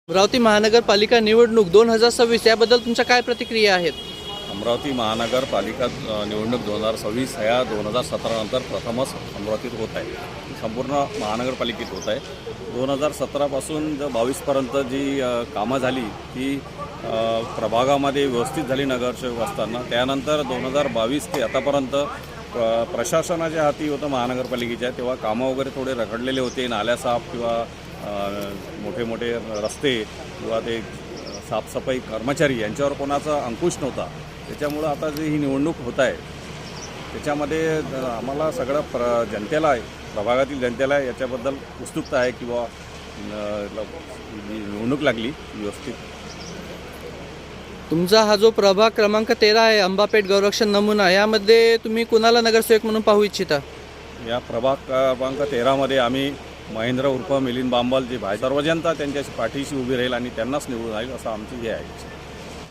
अमरावती महानगरपालिका निवडणूक 2026 याबद्दल तुमच्या काय प्रतिक्रिया आहेत? अमरावती महानगरपालिका निवडणूक 2026 ह्या 2017 नंतर प्रथमच अमरावतीत होत आहे. संपूर्ण महानगरपालिकेत होत आहे. 2017पासून 22पर्यंत जी कामं झाली ती प्रभागामध्ये व्यवस्थित झाली नगरसेवक असताना. त्यानंतर 2022 ते आतापर्यंत प्रशासनाच्या हाती होतं महानगरपालिकेच्या, तेव्हा कामं वगैरे थोडे रखडलेले होते. नाल्या साफ किंवा मोठे मोठे रस्ते किंवा ते साफसफाई कर्मचारी यांच्यावर कोणाचा अंकुश नव्हता. त्याच्यामुळं आता जी ही निवडणूक होत आहे त्याच्यामध्ये आम्हाला सगळं जनतेला आहे, प्रभागातील जनतेला याच्याबद्दल उत्सुकता आहे किंवा निवडणूक लागली व्यवस्थित. तुमचा हा जो प्रभाग क्रमांक 13 आहे, अंबापेठ गौरक्षण नमुना, यामध्ये तुम्ही कुणाला नगरसेवक म्हणून पाहू इच्छिता? या प्रभाग क्रमांक 13मध्ये आम्ही महेंद्र उर्फ मिलिंद बांबल जे सर्व जनता त्यांच्या पाठीशी उभी राहील आणि त्यांनाच निवडून राहील असं आमची हे आहे.